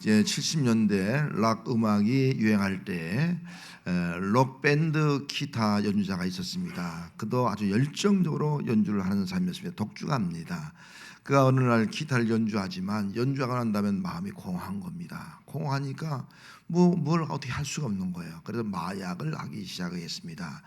이제 70년대 락 음악이 유행할 때 록밴드 기타 연주자가 있었습니다. 그도 아주 열정적으로 연주를 하는 사람이었습니다. 독주가입니다. 그가 어느 날 기타를 연주하지만 연주하고 난 다음에 마음이 공허한 겁니다. 공허하니까 뭘 어떻게 할 수가 없는 거예요. 그래서 마약을 하기 시작했습니다.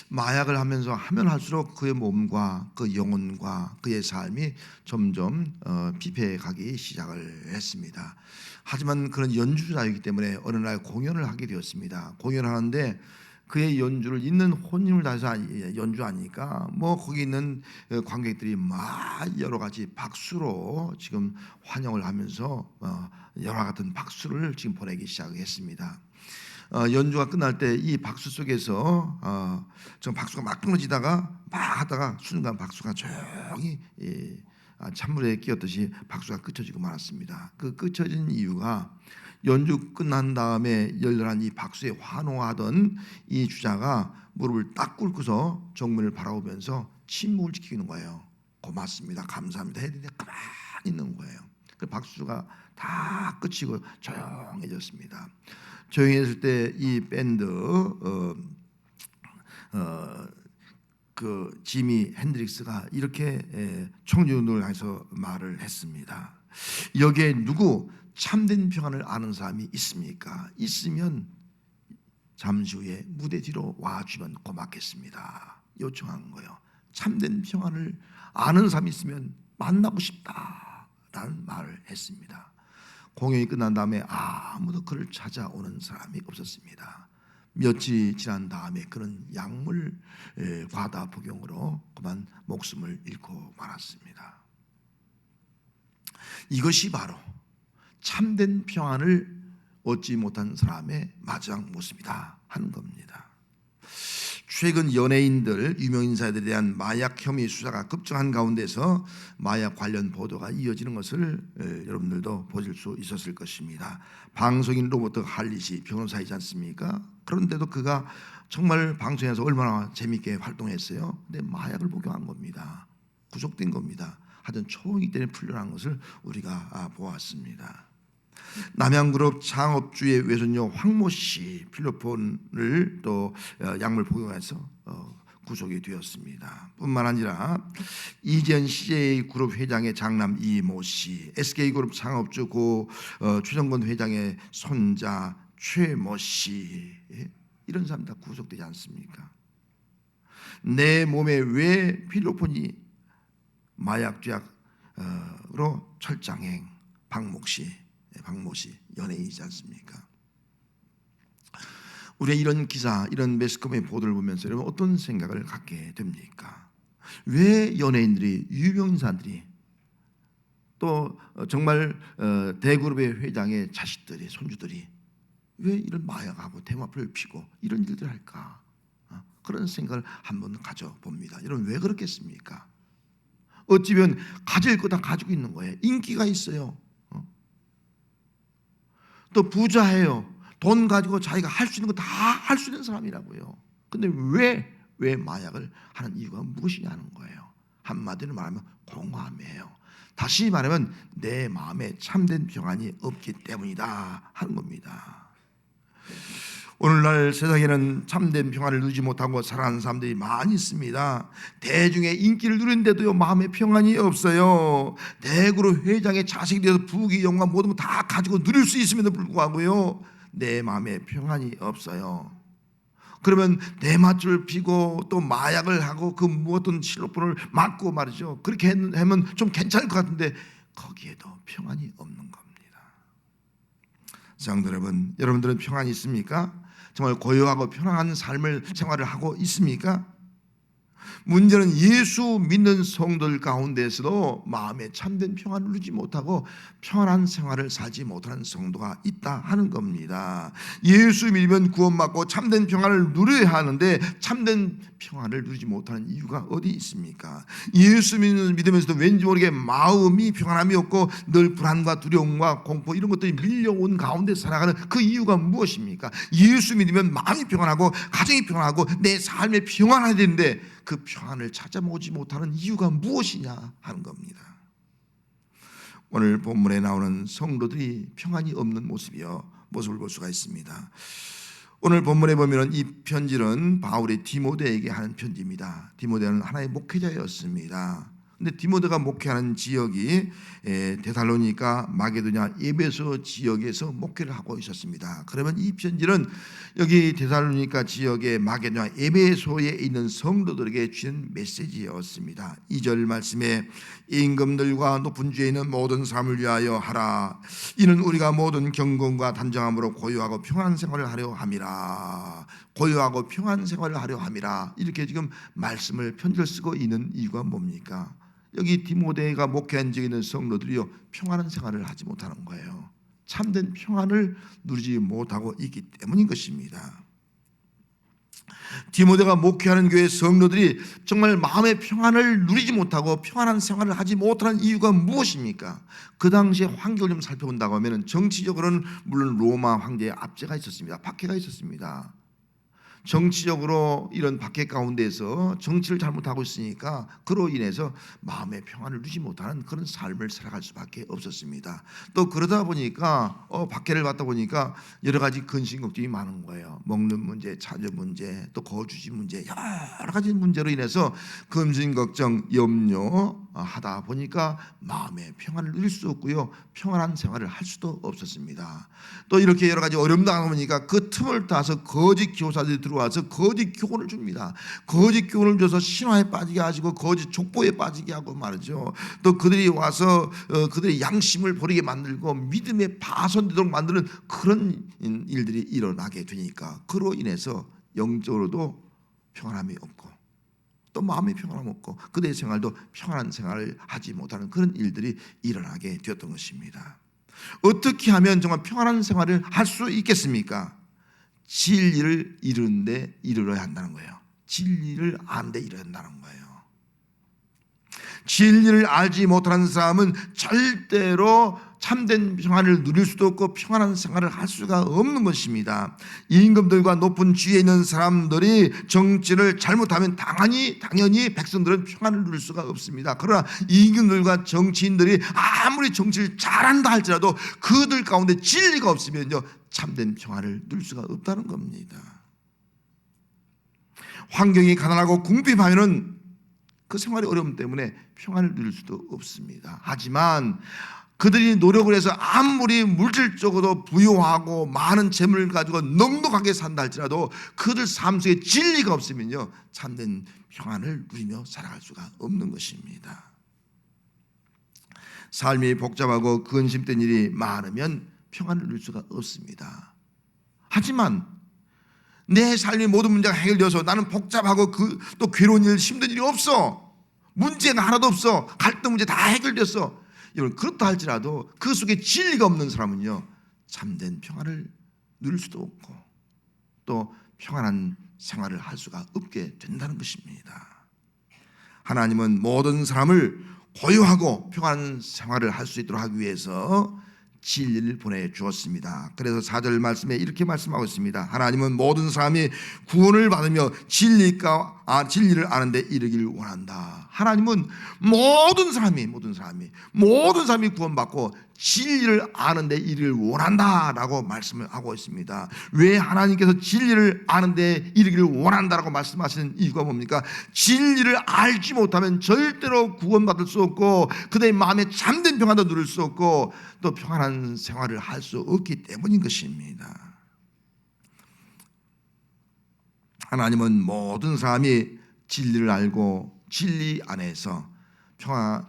마약을 하면서 하면 할수록 그의 몸과 그 영혼과 그의 삶이 점점 피폐해가기 시작을 했습니다. 하지만 그런 연주자이기 때문에 어느 날 공연을 하게 되었습니다. 공연을 하는데 그의 연주를 있는 혼힘을 다해서 연주하니까 거기 있는 관객들이 막 여러 가지 박수로 지금 환영을 하면서 여러 같은 박수를 지금 보내기 시작했습니다. 연주가 끝날 때 이 박수 속에서 좀 박수가 막 끊어지다가 막 하다가 순간 박수가 조용히 찬물에 끼었듯이 박수가 끝쳐지고 말았습니다. 그 끝쳐진 이유가 연주 끝난 다음에 열렬한 이 박수에 환호하던 이 주자가 무릎을 딱 꿇고서 정문을 바라보면서 침묵을 지키는 거예요. 고맙습니다, 감사합니다 해야 되는데 가만히 있는 거예요. 그 박수가 다 끝이고 조용해졌습니다. 조용해졌을 때 이 밴드 그 지미 핸드릭스가 이렇게 청중을 향해서 말을 했습니다. 여기에 누구 참된 평안을 아는 사람이 있습니까? 있으면 잠시 후에 무대 뒤로 와주면 고맙겠습니다. 요청한 거예요. 참된 평안을 아는 사람이 있으면 만나고 싶다라는 말을 했습니다. 공연이 끝난 다음에 아무도 그를 찾아오는 사람이 없었습니다. 며칠 지난 다음에 그는 약물 과다 복용으로 그만 목숨을 잃고 말았습니다. 이것이 바로 참된 평안을 얻지 못한 사람의 마지막 모습이다 하는 겁니다. 최근 연예인들, 유명인사들에 대한 마약 혐의 수사가 급증한 가운데서 마약 관련 보도가 이어지는 것을 여러분들도 보실 수 있었을 것입니다. 방송인 로버트 할릿이 변호사이지 않습니까? 그런데도 그가 정말 방송에서 얼마나 재밌게 활동했어요. 근데 마약을 복용한 겁니다. 구속된 겁니다. 하여튼 초이기 때문에 풀려난 것을 우리가 보았습니다. 남양그룹 창업주의 외손녀 황모 씨 필로폰을 또 약물 복용해서 구속이 되었습니다. 뿐만 아니라 이전 CJ그룹 회장의 장남 이모 씨, SK그룹 창업주 고 최정건 회장의 손자 최모 씨, 이런 사람 다 구속되지 않습니까? 내 몸에 왜 필로폰이 마약죄악으로 철장행 박모 씨 연예인이지 않습니까? 우리가 이런 기사, 이런 매스컴의 보도를 보면서 여러분 어떤 생각을 갖게 됩니까? 왜 연예인들이, 유명인사들이, 또 정말 대그룹의 회장의 자식들이, 손주들이 왜 이런 마약하고 대마표를 피고 이런 일들을 할까? 그런 생각을 한번 가져봅니다. 여러분 왜 그렇겠습니까? 어찌면 가질 거 다 가지고 있는 거예요. 인기가 있어요. 또 부자예요. 돈 가지고 자기가 할 수 있는 거 다 할 수 있는 사람이라고요. 근데 왜 마약을 하는 이유가 무엇이냐는 거예요. 한마디로 말하면 공허함이에요. 다시 말하면 내 마음에 참된 평안이 없기 때문이다 하는 겁니다. 오늘날 세상에는 참된 평안을 누리지 못하고 살아가는 사람들이 많이 있습니다. 대중의 인기를 누리는데도요 마음에 평안이 없어요. 대그룹 회장의 자식이 되어서 부귀 영화 모든 거 다 가지고 누릴 수 있음에도 불구하고요 내 마음에 평안이 없어요. 그러면 대마초를 피고 또 마약을 하고 그 무엇든 실로폰을 맞고 말이죠. 그렇게 하면 좀 괜찮을 것 같은데 거기에도 평안이 없는 겁니다. 성도 여러분, 여러분들은 평안이 있습니까? 정말 고요하고 편안한 삶을 생활을 하고 있습니까? 문제는 예수 믿는 성도들 가운데서도 마음에 참된 평안을 누리지 못하고 평안한 생활을 살지 못하는 성도가 있다 하는 겁니다. 예수 믿으면 구원받고 참된 평안을 누려야 하는데 참된 평안을 누리지 못하는 이유가 어디 있습니까? 예수 믿으면서도 왠지 모르게 마음이 평안함이 없고 늘 불안과 두려움과 공포 이런 것들이 밀려온 가운데 살아가는 그 이유가 무엇입니까? 예수 믿으면 마음이 평안하고 가정이 평안하고 내 삶이 평안해야 되는데 그 평안을 찾아보지 못하는 이유가 무엇이냐 하는 겁니다. 오늘 본문에 나오는 성도들이 평안이 없는 모습을 볼 수가 있습니다. 오늘 본문에 보면 이 편지는 바울이 디모데에게 하는 편지입니다. 디모데는 하나의 목회자였습니다. 근데 디모데가 목회하는 지역이 데살로니가, 마게도냐, 에베소 지역에서 목회를 하고 있었습니다. 그러면 이 편지는 여기 데살로니가 지역의 마게도냐, 에베소에 있는 성도들에게 주는 메시지였습니다. 2절 말씀에 임금들과 높은 주에 있는 모든 사람을 위하여 하라. 이는 우리가 모든 경건과 단정함으로 고요하고 평안한 생활을 하려 함이라. 고요하고 평안한 생활을 하려 함이라. 이렇게 지금 말씀을 편지를 쓰고 있는 이유가 뭡니까? 여기 디모데가 목회한 적에 있는 성도들이요, 평안한 생활을 하지 못하는 거예요. 참된 평안을 누리지 못하고 있기 때문인 것입니다. 디모데가 목회하는 교회 성도들이 정말 마음의 평안을 누리지 못하고 평안한 생활을 하지 못하는 이유가 무엇입니까? 그 당시의 환경을 좀 살펴본다고 하면 정치적으로는 물론 로마 황제의 압제가 있었습니다. 박해가 있었습니다. 정치적으로 이런 박해 가운데서 정치를 잘못하고 있으니까 그로 인해서 마음의 평안을 누리지 못하는 그런 삶을 살아갈 수밖에 없었습니다. 또 그러다 보니까 박해를 받다 보니까 여러 가지 근심 걱정이 많은 거예요. 먹는 문제, 자녀 문제, 또 거주지 문제, 여러 가지 문제로 인해서 근심 걱정, 염려 하다 보니까 마음의 평안을 누릴 수 없고요, 평안한 생활을 할 수도 없었습니다. 또 이렇게 여러 가지 어려움 당하다 보니까 그 틈을 타서 거짓 교사들이 들어와서 거짓 교훈을 줍니다. 거짓 교훈을 줘서 신화에 빠지게 하시고 거짓 족보에 빠지게 하고 말이죠. 또 그들이 와서 그들의 양심을 버리게 만들고 믿음에 파손되도록 만드는 그런 일들이 일어나게 되니까 그로 인해서 영적으로도 평안함이 없고 또 마음의 평안함이 없고 그들의 생활도 평안한 생활을 하지 못하는 그런 일들이 일어나게 되었던 것입니다. 어떻게 하면 정말 평안한 생활을 할 수 있겠습니까? 진리를 이루는데 이르러야 한다는 거예요. 진리를 아는데 이르러야 한다는 거예요. 진리를 알지 못하는 사람은 절대로 참된 평안을 누릴 수도 없고 평안한 생활을 할 수가 없는 것입니다. 임금들과 높은 지위에 있는 사람들이 정치를 잘못하면 당연히 백성들은 평안을 누릴 수가 없습니다. 그러나 임금들과 정치인들이 아무리 정치를 잘한다 할지라도 그들 가운데 진리가 없으면요, 참된 평안을 누릴 수가 없다는 겁니다. 환경이 가난하고 궁핍하면은 그 생활의 어려움 때문에 평안을 누릴 수도 없습니다. 하지만 그들이 노력을 해서 아무리 물질적으로 부유하고 많은 재물을 가지고 넉넉하게 산다 할지라도 그들 삶 속에 진리가 없으면요, 참된 평안을 누리며 살아갈 수가 없는 것입니다. 삶이 복잡하고 근심된 일이 많으면 평안을 누릴 수가 없습니다. 하지만 내 삶의 모든 문제가 해결되어서 나는 복잡하고 또 괴로운 일, 힘든 일이 없어. 문제가 하나도 없어. 갈등 문제 다 해결됐어. 여러분, 그렇다 할지라도 그 속에 진리가 없는 사람은요, 참된 평안을 누릴 수도 없고 또 평안한 생활을 할 수가 없게 된다는 것입니다. 하나님은 모든 사람을 고요하고 평안한 생활을 할 수 있도록 하기 위해서 진리를 보내주었습니다. 그래서 4절 말씀에 이렇게 말씀하고 있습니다. 하나님은 모든 사람이 구원을 받으며 진리를 아는데 이르기를 원한다. 하나님은 모든 사람이 구원받고 진리를 아는데 이르기를 원한다라고 말씀을 하고 있습니다. 왜 하나님께서 진리를 아는데 이르기를 원한다라고 말씀하시는 이유가 뭡니까? 진리를 알지 못하면 절대로 구원받을 수 없고 그들의 마음에 참된 평안도 누릴 수 없고 또 평안한 생활을 할 수 없기 때문인 것입니다. 하나님은 모든 사람이 진리를 알고 진리 안에서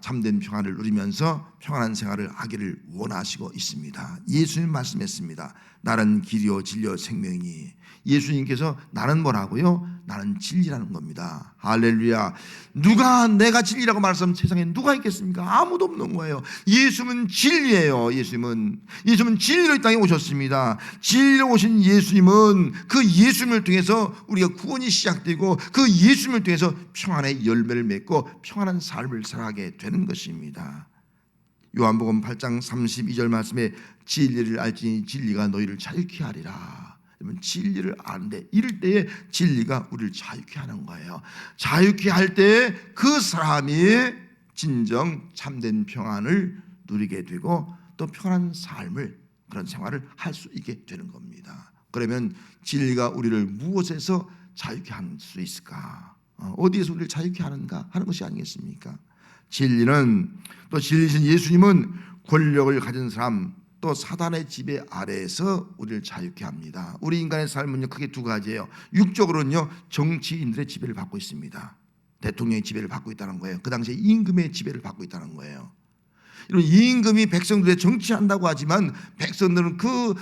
참된 평안을 누리면서 평안한 생활을 하기를 원하시고 있습니다. 예수님 말씀했습니다. 나는 길이요 진리요 생명이니. 예수님께서 나는 뭐라고요? 나는 진리라는 겁니다. 할렐루야. 누가 내가 진리라고 말하면 세상에 누가 있겠습니까? 아무도 없는 거예요. 예수님은 진리예요. 예수님은 진리로 이 땅에 오셨습니다. 진리로 오신 예수님은 그 예수님을 통해서 우리가 구원이 시작되고 그 예수님을 통해서 평안의 열매를 맺고 평안한 삶을 살아가게 되는 것입니다. 요한복음 8장 32절 말씀에 진리를 알지니 진리가 너희를 자유케 하리라. 진리를 아는데 이럴 때에 진리가 우리를 자유케 하는 거예요. 자유케 할 때 그 사람이 진정 참된 평안을 누리게 되고 또 편안한 삶을, 그런 생활을 할 수 있게 되는 겁니다. 그러면 진리가 우리를 무엇에서 자유케 할 수 있을까? 어디에서 우리를 자유케 하는가 하는 것이 아니겠습니까? 진리는, 또 진리신 예수님은 권력을 가진 사람, 또 사단의 지배 아래에서 우리를 자유케 합니다. 우리 인간의 삶은요, 크게 두 가지예요. 육적으로는요, 정치인들의 지배를 받고 있습니다. 대통령의 지배를 받고 있다는 거예요. 그 당시에 임금의 지배를 받고 있다는 거예요. 이런 임금이 백성들의 정치한다고 하지만 백성들은 그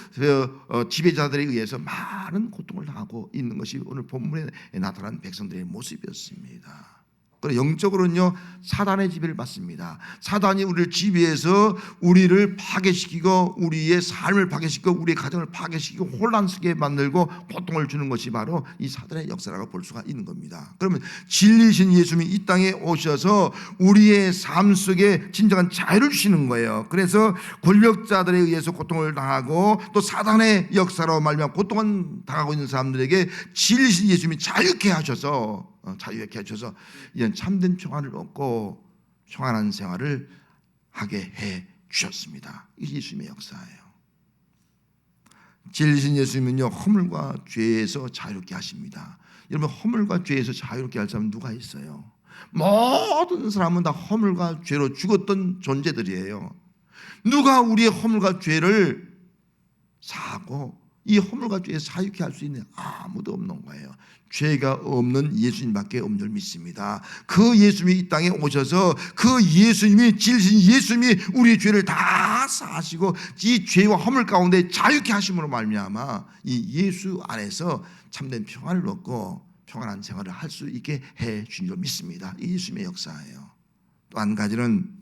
지배자들에 의해서 많은 고통을 당하고 있는 것이 오늘 본문에 나타난 백성들의 모습이었습니다. 그리고 영적으로는요, 사단의 지배를 받습니다. 사단이 우리를 지배해서 우리를 파괴시키고 우리의 삶을 파괴시키고 우리의 가정을 파괴시키고 혼란스럽게 만들고 고통을 주는 것이 바로 이 사단의 역사라고 볼 수가 있는 겁니다. 그러면 진리신 예수님이 이 땅에 오셔서 우리의 삶 속에 진정한 자유를 주시는 거예요. 그래서 권력자들에 의해서 고통을 당하고 또 사단의 역사로 말미암아 고통을 당하고 있는 사람들에게 진리신 예수님이 자유케 하셔서 이런 참된 평안을 얻고 평안한 생활을 하게 해 주셨습니다. 이게 예수님의 역사예요. 진리신 예수님은요, 허물과 죄에서 자유롭게 하십니다. 여러분, 허물과 죄에서 자유롭게 할 사람은 누가 있어요? 모든 사람은 다 허물과 죄로 죽었던 존재들이에요. 누가 우리의 허물과 죄를 사하고 이 허물과 죄에 자유케 할 수 있는 아무도 없는 거예요. 죄가 없는 예수님밖에 없는 줄 믿습니다. 그 예수님이 이 땅에 오셔서 그 예수님이, 진리신 예수님이 우리의 죄를 다 사하시고 이 죄와 허물 가운데 자유케 하심으로 말미암아 이 예수 안에서 참된 평안을 얻고 평안한 생활을 할 수 있게 해 주신 줄 믿습니다. 이 예수님의 역사예요. 또 한 가지는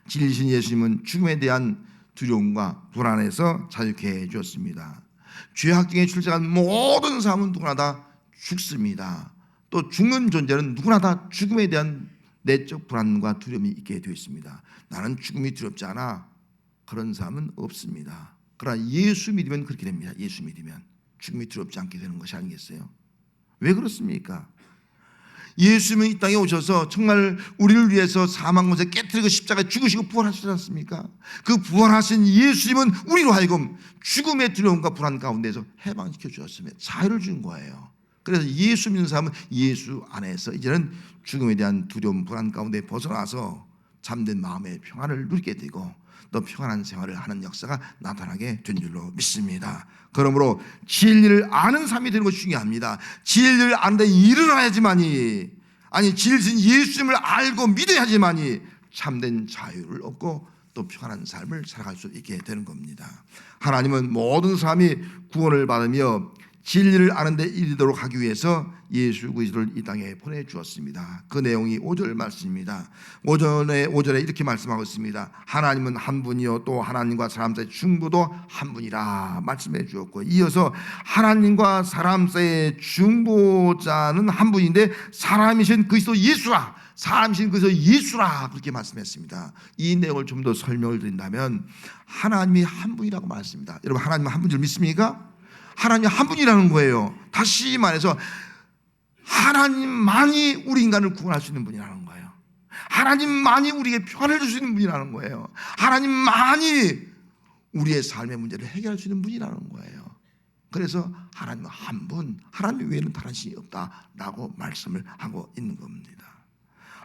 진리신 예수님은 죽음에 대한 두려움과 불안에서 자유케 해 주었습니다. 죄악중에 출생한 모든 사람은 누구나 다 죽습니다. 또 죽는 존재는 누구나 다 죽음에 대한 내적 불안과 두려움이 있게 되어 있습니다. 나는 죽음이 두렵지 않아, 그런 사람은 없습니다. 그러나 예수 믿으면 그렇게 됩니다. 예수 믿으면 죽음이 두렵지 않게 되는 것이 아니겠어요? 왜 그렇습니까? 예수님은 이 땅에 오셔서 정말 우리를 위해서 사망 권세 깨뜨리고 십자가에 죽으시고 부활하시지 않습니까? 그 부활하신 예수님은 우리로 하여금 죽음의 두려움과 불안 가운데서 해방시켜 주셨습니다. 자유를 준 거예요. 그래서 예수 믿는 사람은 예수 안에서 이제는 죽음에 대한 두려움, 불안 가운데 벗어나서 참된 마음의 평안을 누리게 되고 또 평안한 생활을 하는 역사가 나타나게 된 줄로 믿습니다. 그러므로 진리를 아는 삶이 되는 것이 중요합니다. 진리를 아는데 일어나야지만이, 아니 진리신 예수님을 알고 믿어야지만이 참된 자유를 얻고 또 평안한 삶을 살아갈 수 있게 되는 겁니다. 하나님은 모든 사람이 구원을 받으며 진리를 아는 데 이르도록 하기 위해서 예수 그리스도를 이 땅에 보내주었습니다. 그 내용이 5절 말씀입니다. 5절에 이렇게 말씀하고 있습니다. 하나님은 한 분이요 또 하나님과 사람 사이의 중보도 한 분이라 말씀해 주었고, 이어서 하나님과 사람 사이의 중보자는 한 분인데 사람이신 그리스도 예수라, 사람이신 그리스도 예수라 그렇게 말씀했습니다. 이 내용을 좀 더 설명을 드린다면 하나님이 한 분이라고 말했습니다. 여러분, 하나님은 한 분인 줄 믿습니까? 하나님 한 분이라는 거예요. 다시 말해서 하나님만이 우리 인간을 구원할 수 있는 분이라는 거예요. 하나님만이 우리에게 평안을 줄 수 있는 분이라는 거예요. 하나님만이 우리의 삶의 문제를 해결할 수 있는 분이라는 거예요. 그래서 하나님은 한 분, 하나님 외에는 다른 신이 없다라고 말씀을 하고 있는 겁니다.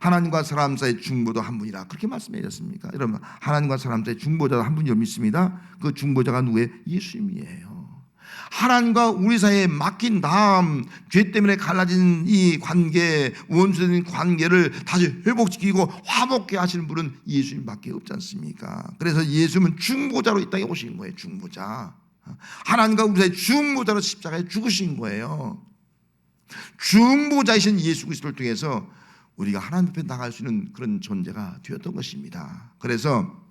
하나님과 사람 사이의 중보도 한 분이라 그렇게 말씀해 주셨습니까? 여러분, 하나님과 사람 사이의 중보자가 한 분이 믿습니다. 그 중보자가 누구예요? 예수님이에요. 하나님과 우리 사이에 막힌 다음 죄 때문에 갈라진 이 관계, 원수된 관계를 다시 회복시키고 화목케 하시는 분은 예수님밖에 없지 않습니까? 그래서 예수님은 중보자로 이 땅에 오신 거예요. 중보자. 하나님과 우리 사이의 중보자로 십자가에 죽으신 거예요. 중보자이신 예수 그리스도를 통해서 우리가 하나님 앞에 나갈 수 있는 그런 존재가 되었던 것입니다. 그래서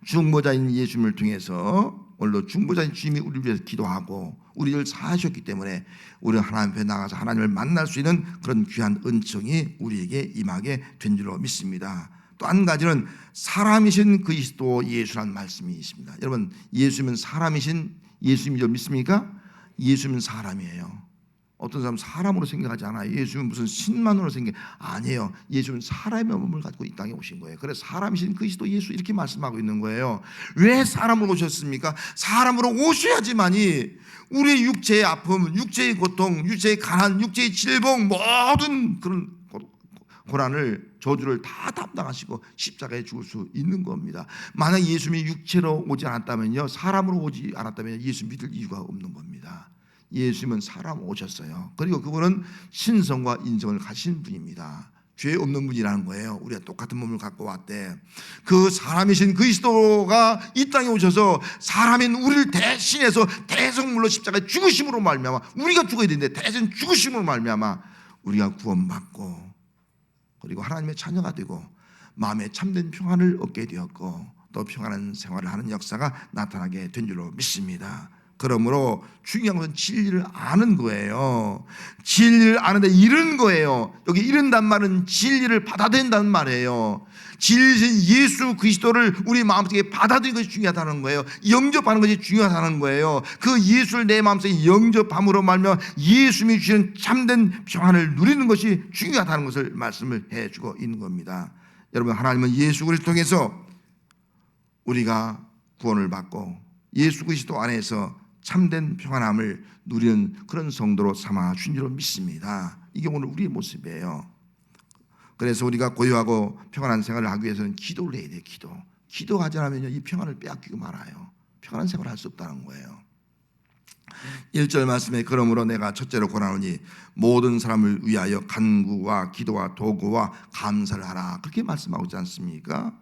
중보자인 예수님을 통해서 오늘도 중보자인 주님이 우리를 위해서 기도하고 우리를 사하셨기 때문에 우리는 하나님 앞에 나가서 하나님을 만날 수 있는 그런 귀한 은총이 우리에게 임하게 된 줄로 믿습니다. 또 한 가지는 사람이신 그리스도 예수라는 말씀이 있습니다. 여러분, 예수님은 사람이신 예수님인 줄 믿습니까? 예수님은 사람이에요. 어떤 사람은 사람으로 생각하지 않아요. 예수는 무슨 신만으로 생각 아니에요. 예수는 사람의 몸을 가지고 이 땅에 오신 거예요. 그래서 사람이신 그리스도 예수 이렇게 말씀하고 있는 거예요. 왜 사람으로 오셨습니까? 사람으로 오셔야지만이 우리의 육체의 아픔, 육체의 고통, 육체의 가난, 육체의 질병 모든 그런 고난을 저주를 다 담당하시고 십자가에 죽을 수 있는 겁니다. 만약 예수님이 육체로 오지 않았다면요, 사람으로 오지 않았다면 예수 믿을 이유가 없는 겁니다. 예수님은 사람 오셨어요. 그리고 그분은 신성과 인성을 가신 분입니다. 죄 없는 분이라는 거예요. 우리가 똑같은 몸을 갖고 왔대. 그 사람이신 그리스도가 이 땅에 오셔서 사람인 우리를 대신해서 대성물로 십자가에 죽으심으로 말미암아, 우리가 죽어야 되는데 대신 죽으심으로 말미암아 우리가 구원받고, 그리고 하나님의 자녀가 되고 마음에 참된 평안을 얻게 되었고, 또 평안한 생활을 하는 역사가 나타나게 된 줄로 믿습니다. 그러므로 중요한 것은 진리를 아는 거예요. 진리를 아는데 이른 거예요. 여기 이른단 말은 진리를 받아들인다는 말이에요. 진리신 예수 그리스도를 우리 마음속에 받아들이는 것이 중요하다는 거예요. 영접하는 것이 중요하다는 거예요. 그 예수를 내 마음속에 영접함으로 말며 예수님이 주시는 참된 평안을 누리는 것이 중요하다는 것을 말씀을 해주고 있는 겁니다. 여러분, 하나님은 예수 그리스도 통해서 우리가 구원을 받고 예수 그리스도 안에서 참된 평안함을 누리는 그런 성도로 삼아 주신 줄로 믿습니다. 이게 오늘 우리의 모습이에요. 그래서 우리가 고요하고 평안한 생활을 하기 위해서는 기도를 해야 돼요. 기도하지 않으면 이 평안을 빼앗기고 말아요. 평안한 생활을 할 수 없다는 거예요. 1절 말씀에 그러므로 내가 첫째로 권하노니 모든 사람을 위하여 간구와 기도와 도구와 감사를 하라, 그렇게 말씀하고 있지 않습니까?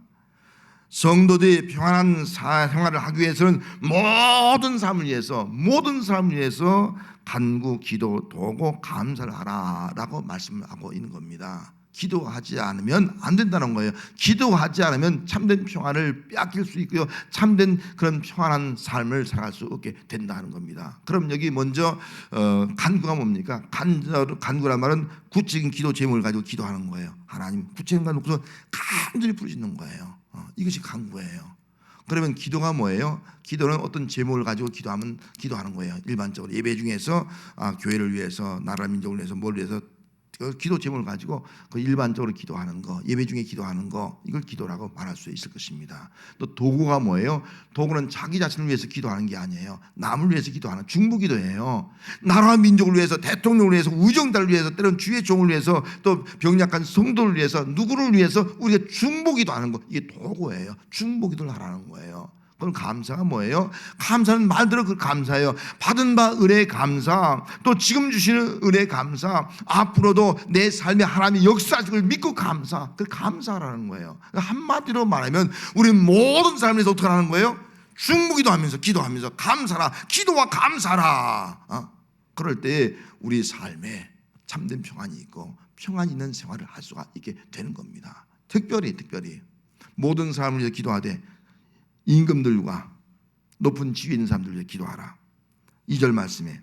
성도들이 평안한 생활을 하기 위해서는 모든 사람을 위해서 간구, 기도, 도구, 감사를 하라라고 말씀을 하고 있는 겁니다. 기도하지 않으면 안 된다는 거예요. 기도하지 않으면 참된 평안을 빼앗길 수 있고요, 참된 그런 평안한 삶을 살아갈 수 없게 된다는 겁니다. 그럼 여기 먼저 간구가 뭡니까? 간구란 말은 구체적인 기도 제목을 가지고 기도하는 거예요. 하나님 구체적인 거 놓고서 간절히 부르짖는 거예요. 이것이 간구예요. 그러면 기도가 뭐예요? 기도는 어떤 제목을 가지고 기도하는 거예요. 일반적으로 예배 중에서 교회를 위해서, 나라 민족을 위해서, 뭘 위해서 기도 제목을 가지고 그 일반적으로 기도하는 거, 예배 중에 기도하는 거, 이걸 기도라고 말할 수 있을 것입니다. 또 도구가 뭐예요? 도구는 자기 자신을 위해서 기도하는 게 아니에요. 남을 위해서 기도하는 중보기도예요. 나라와 민족을 위해서, 대통령을 위해서, 우정자를 위해서, 때로는 주의 종을 위해서, 또 병약한 성도를 위해서, 누구를 위해서 우리가 중보기도하는 거, 이게 도구예요. 중보기도를 하라는 거예요. 그럼 감사가 뭐예요? 감사는 말대로 그 감사예요. 받은 바 은혜 감사, 또 지금 주시는 은혜 감사, 앞으로도 내 삶에 하나님이 역사하실 걸 믿고 감사, 그 감사라는 거예요. 한마디로 말하면 우리 모든 삶을 위해서 어떻게 하는 거예요? 중보기도 하면서, 기도하면서 감사라, 기도와 감사라. 그럴 때 우리 삶에 참된 평안이 있고 평안 있는 생활을 할 수가 있게 되는 겁니다. 특별히 모든 사람을 위해서 기도하되 임금들과 높은 지위에 있는 사람들을 위해 기도하라. 2절 말씀에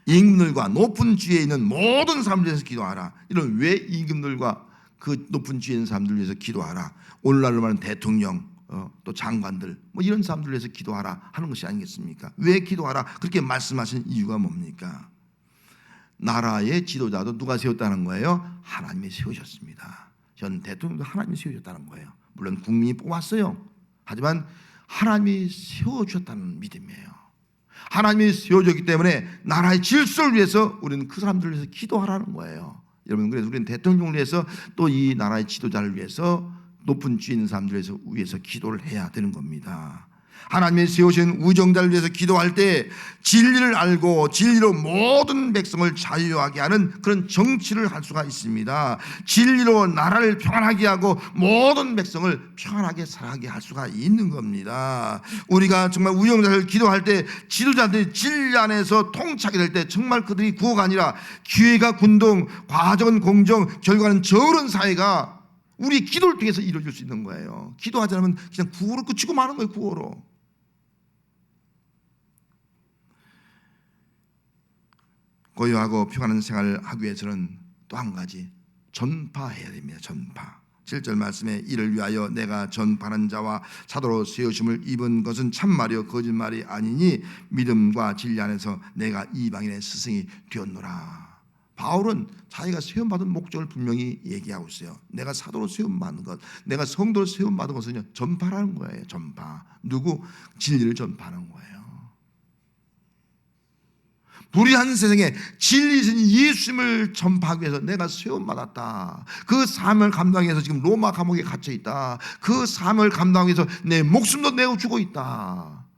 임금들과 높은 지위에 있는 모든 사람들을 위해서 기도하라. 이런 왜 임금들과 그 높은 지위에 있는 사람들을 위해서 기도하라. 오늘날로 말하는 대통령, 또 장관들, 뭐 이런 사람들을 위해서 기도하라 하는 것이 아니겠습니까? 왜 기도하라 그렇게 말씀하신 이유가 뭡니까? 나라의 지도자도 누가 세웠다는 거예요? 하나님이 세우셨습니다. 현 대통령도 하나님이 세우셨다는 거예요. 물론 국민이 뽑았어요. 하지만 하나님이 세워주셨다는 믿음이에요. 하나님이 세워줬기 때문에 나라의 질서를 위해서 우리는 그 사람들을 위해서 기도하라는 거예요. 여러분, 그래서 우리는 대통령을 위해서, 또 이 나라의 지도자를 위해서, 높은 지위 있는 사람들을 위해서 기도를 해야 되는 겁니다. 하나님이 세우신 우정자를 위해서 기도할 때 진리를 알고 진리로 모든 백성을 자유하게 하는 그런 정치를 할 수가 있습니다. 진리로 나라를 평안하게 하고 모든 백성을 평안하게 살아가게 할 수가 있는 겁니다. 우리가 정말 우정자를 기도할 때 지도자들이 진리 안에서 통치하게 될 때 정말 그들이 구호가 아니라 기회가 군동, 과정은 공정, 결과는 저런 사회가 우리 기도를 통해서 이루어질 수 있는 거예요. 기도하지 않으면 그냥 구호로 그치고 마는 거예요. 구호로. 고요하고 평안한 생활을 하기 위해서는 또 한 가지 전파해야 됩니다. 전파. 7절 말씀에 이를 위하여 내가 전파하는 자와 사도로 세우심을 입은 것은 참말이요 거짓말이 아니니 믿음과 진리 안에서 내가 이방인의 스승이 되었노라. 바울은 자기가 세움받은 목적을 분명히 얘기하고 있어요. 내가 사도로 세움받은 것, 내가 성도로 세움받은 것은 전파라는 거예요. 전파. 누구? 진리를 전파하는 거예요. 불의한 세상에 진리이신 예수님을 전파하기 위해서 내가 세움받았다. 그 사명을 감당하기 위해서 지금 로마 감옥에 갇혀 있다. 그 사명을 감당하기 위해서 내 목숨도 내어주고 있다.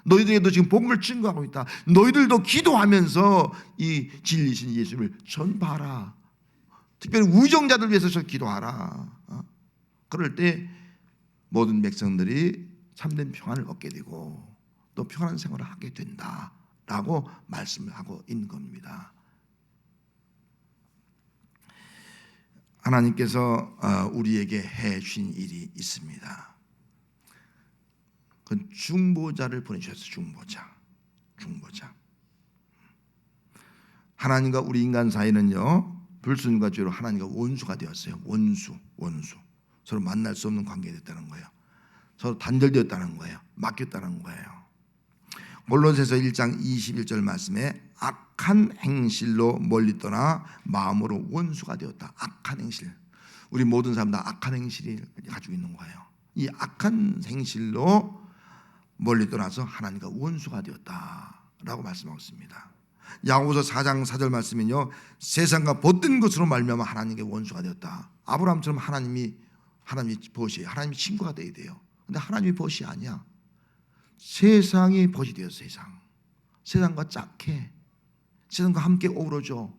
너희들에게도 지금 복음을 증거하고 있다. 너희들도 기도하면서 이 진리이신 예수님을 전파하라. 특별히 우정자들 위해서 기도하라. 그럴 때 모든 백성들이 참된 평안을 얻게 되고 또 평안한 생활을 하게 된다 라고 말씀을 하고 있는 겁니다. 하나님께서 우리에게 해 주신 일이 있습니다. 그 중보자를 보내주셨어요. 중보자. 하나님과 우리 인간 사이는요, 불순과 죄로 하나님과 원수가 되었어요. 원수. 서로 만날 수 없는 관계가 됐다는 거예요. 서로 단절되었다는 거예요. 맡겼다는 거예요. 골로새서 1장 21절 말씀에 악한 행실로 멀리 떠나 마음으로 원수가 되었다. 악한 행실. 우리 모든 사람 다 악한 행실을 가지고 있는 거예요. 이 악한 행실로 멀리 떠나서 하나님과 원수가 되었다라고 말씀하고 있습니다. 야고보서 4장 4절 말씀은요, 세상과 벗든 것으로 말미암아 하나님께 원수가 되었다. 아브라함처럼 하나님이 벗이에요. 하나님이 친구가 되어야 돼요. 근데 하나님이 벗이 아니야. 세상이 벗이 되었어요. 세상과 짝해, 세상과 함께 어우러져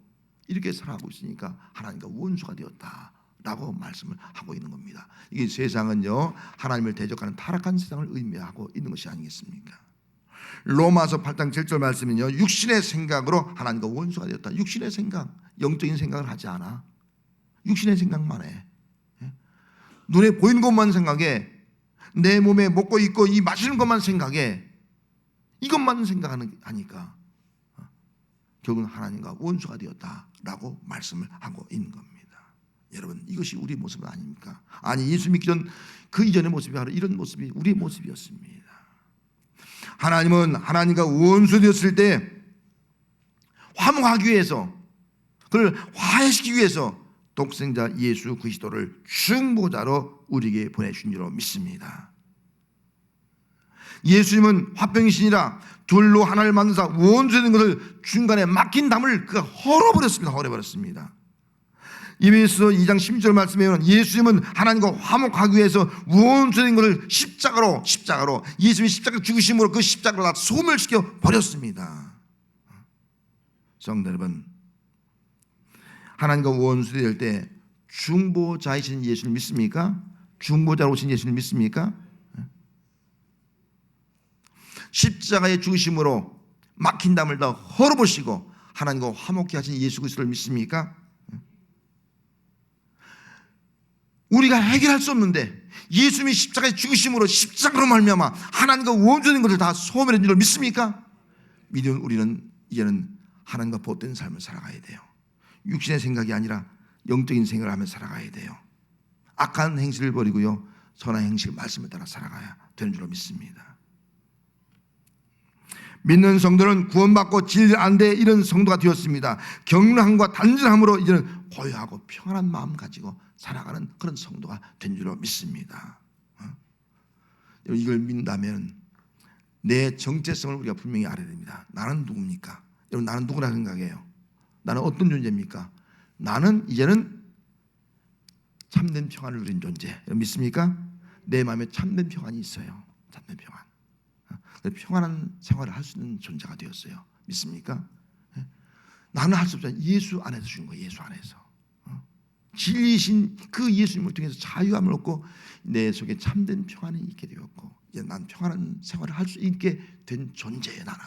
이렇게 살아가고 있으니까 하나님과 원수가 되었다라고 말씀을 하고 있는 겁니다. 이게 세상은요, 하나님을 대적하는 타락한 세상을 의미하고 있는 것이 아니겠습니까? 로마서 8장 7절 말씀은요, 육신의 생각으로 하나님과 원수가 되었다. 육신의 생각, 영적인 생각을 하지 않아. 육신의 생각만 해. 눈에 보이는 것만 생각해. 내 몸에 먹고 있고 이 마시는 것만 생각해. 이것만 생각하니까 결국은 하나님과 원수가 되었다라고 말씀을 하고 있는 겁니다. 여러분, 이것이 우리 모습은 아닙니까? 아니, 예수 믿기 전 그 이전의 모습이 바로 이런 모습이 우리의 모습이었습니다. 하나님은 하나님과 원수 되었을 때 화목하기 위해서, 그를 화해시키기 위해서 독생자 예수 그리스도를 중보자로 우리에게 보내주신 줄로 믿습니다. 예수님은 화평이시니라 둘로 하나를 만드사 원수된 것을 중간에 막힌 담을 그가 헐어버렸습니다. 이베소 2장 16절 말씀에 보면 예수님은 하나님과 화목하기 위해서 원수된 것을 십자가로 예수님이 십자가 죽으심으로 그 십자가를 다 소멸시켜 버렸습니다. 성도 여러분, 하나님과 원수될 때 중보자이신 예수를 믿습니까? 중보자로 오신 예수를 믿습니까? 십자가의 죽으심으로 막힌 담을 다 헐어보시고 하나님과 화목케 하신 예수 그리스도를 믿습니까? 우리가 해결할 수 없는데 예수님이 십자가의 죽으심으로 십자가로 말미암아 하나님과 원수된 것을 다 소멸한 줄을 믿습니까? 믿으면 우리는 이제는 하나님과 보탠 삶을 살아가야 돼요. 육신의 생각이 아니라 영적인 생각을 하며 살아가야 돼요. 악한 행실을 버리고요, 선한 행실 말씀을 따라 살아가야 되는 줄로 믿습니다. 믿는 성도는 구원받고 진리 안돼 이런 성도가 되었습니다. 경건함과 단순함으로 이제는 고요하고 평안한 마음 가지고 살아가는 그런 성도가 된 줄로 믿습니다. 이걸 믿는다면 내 정체성을 우리가 분명히 알아야 됩니다. 나는 누굽니까? 여러분, 나는 누구라 생각해요? 나는 어떤 존재입니까? 나는 이제는 참된 평안을 누린 존재. 믿습니까? 내 마음에 참된 평안이 있어요. 참된 평안. 평안한 생활을 할 수 있는 존재가 되었어요. 믿습니까? 나는 할 수 없잖아요. 예수 안에서 주는 거예요. 예수 안에서. 진리이신 그 예수님을 통해서 자유함을 얻고 내 속에 참된 평안이 있게 되었고, 이제 난 평안한 생활을 할 수 있게 된 존재예요. 나는.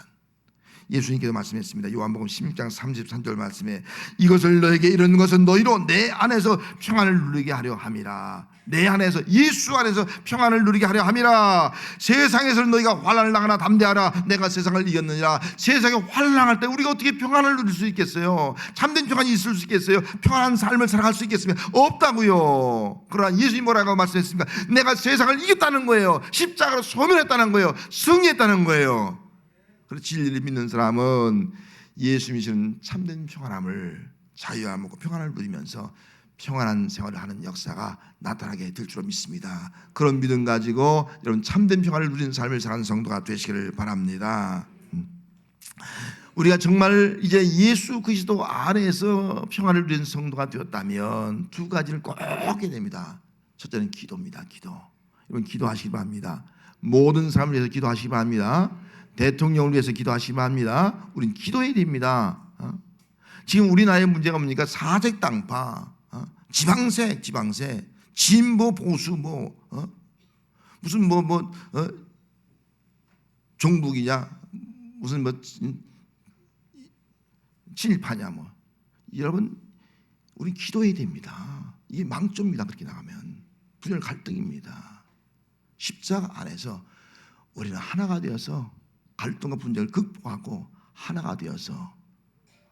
예수님께서 말씀했습니다. 요한복음 16장 33절 말씀에 이것을 너에게 이루는 것은 너희로 내 안에서 평안을 누리게 하려 함이라. 내 안에서 예수 안에서 평안을 누리게 하려 함이라. 세상에서 너희가 환난을 당하나 담대하라. 내가 세상을 이겼느니라. 세상에 환난할 때 우리가 어떻게 평안을 누릴 수 있겠어요? 참된 평안이 있을 수 있겠어요? 평안한 삶을 살아갈 수 있겠습니까? 없다고요. 그러나 예수님이 뭐라고 말씀했습니까? 내가 세상을 이겼다는 거예요. 십자가로 소멸했다는 거예요. 승리했다는 거예요. 그래서 진리를 믿는 사람은 예수님이 주는 참된 평안함을, 자유함을 먹고 평안을 누리면서 평안한 생활을 하는 역사가 나타나게 될 줄로 믿습니다. 그런 믿음 가지고 여러분 참된 평안을 누리는 삶을 사는 성도가 되시기를 바랍니다. 우리가 정말 이제 예수 그리스도 안에서 평안을 누리는 성도가 되었다면 두 가지를 꼭 하게 됩니다. 첫째는 기도입니다. 기도. 여러분 기도하시기 바랍니다. 모든 사람을 위해서 기도하시기 바랍니다. 대통령을 위해서 기도하시기 바랍니다. 우린 기도해야 됩니다. 지금 우리나라의 문제가 뭡니까? 사색당파, 지방색, 진보 보수 무슨 종북이냐, 무슨 친일파냐 여러분 우리 기도해야 됩니다. 이게 망조입니다. 그렇게 나가면 분열 갈등입니다. 십자가 안에서 우리는 하나가 되어서 갈등과 분쟁을 극복하고 하나가 되어서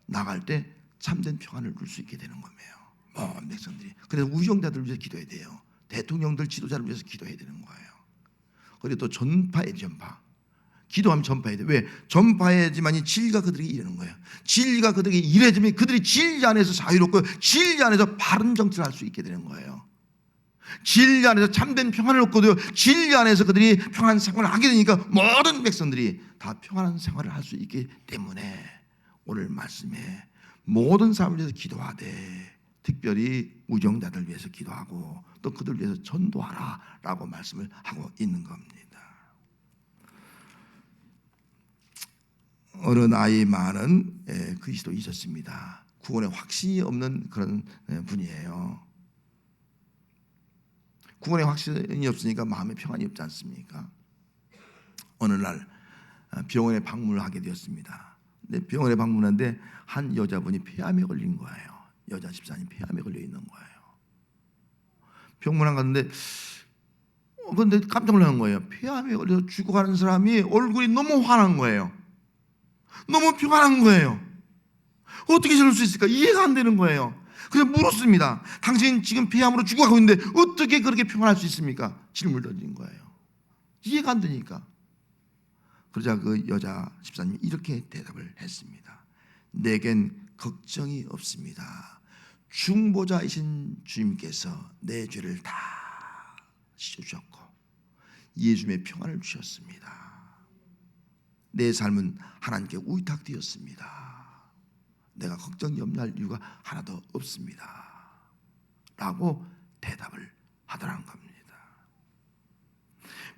나갈 때 참된 평안을 누릴 수 있게 되는 거예요. 모든 백성들이. 그래서 우정자들을 위해서 기도해야 돼요. 대통령들, 지도자를 위해서 기도해야 되는 거예요. 그리고 또 전파의 전파. 기도하면 전파해야 돼. 왜? 전파해야지만이 진리가 그들에게 이르는 거예요. 진리가 그들에게 이래지면 그들이 진리 안에서 자유롭고 진리 안에서 바른 정치를 할 수 있게 되는 거예요. 진리 안에서 참된 평안을 얻고도 진리 안에서 그들이 평안한 생활을 하게 되니까 모든 백성들이 다 평안한 생활을 할 수 있기 때문에 오늘 말씀에 모든 사람을 위해서 기도하되 특별히 우정자들 위해서 기도하고 또 그들 위해서 전도하라 라고 말씀을 하고 있는 겁니다. 어느 나이 많은 그리스도 있었습니다. 구원의 확신이 없는 그런 분이에요. 구원의 확신이 없으니까 마음에 평안이 없지 않습니까? 어느 날 병원에 방문을 하게 되었습니다. 근데 병원에 방문하는데 한 여자분이 폐암에 걸린 거예요. 여자 집사님 폐암에 걸려 있는 거예요. 병문안 갔는데 근데 깜짝 놀란 거예요. 폐암에 걸려서 죽어가는 사람이 얼굴이 너무 환한 거예요. 너무 평안한 거예요. 어떻게 저럴 수 있을까? 이해가 안 되는 거예요. 그래서 물었습니다. 당신 지금 폐암으로 죽어가고 있는데 어떻게 그렇게 평안할 수 있습니까? 질문을 던진 거예요. 이해가 안 되니까. 그러자 그 여자 집사님이 이렇게 대답을 했습니다. 내겐 걱정이 없습니다. 중보자이신 주님께서 내 죄를 다 씻어주셨고 예수님의 평안을 주셨습니다. 내 삶은 하나님께 위탁되었습니다. 내가 걱정 염려할 이유가 하나도 없습니다. 라고 대답을 하더라는 겁니다.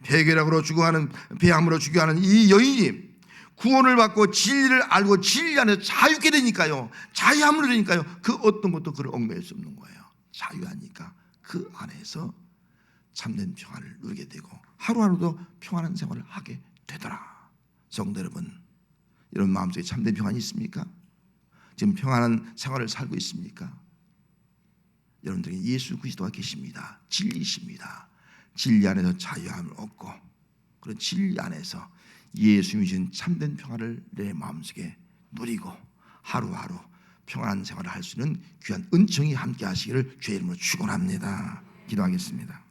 폐결핵으로 죽어가는, 폐암으로 죽어가는 이 여인이 구원을 받고 진리를 알고 진리 안에서 자유게 되니까요. 자유함을 누리니까요. 그 어떤 것도 그를 얽매일 수 없는 거예요. 자유하니까 그 안에서 참된 평안을 누리게 되고 하루하루도 평안한 생활을 하게 되더라. 성도 여러분, 여러분 마음속에 참된 평안이 있습니까? 지금 평안한 생활을 살고 있습니까? 여러분들에게 예수 그리스도가 계십니다. 진리이십니다. 진리 안에서 자유함을 얻고 그런 진리 안에서 예수님이 주신 참된 평안을 내 마음속에 누리고 하루하루 평안한 생활을 할 수 있는 귀한 은총이 함께 하시기를 주의 이름으로 축원합니다. 기도하겠습니다.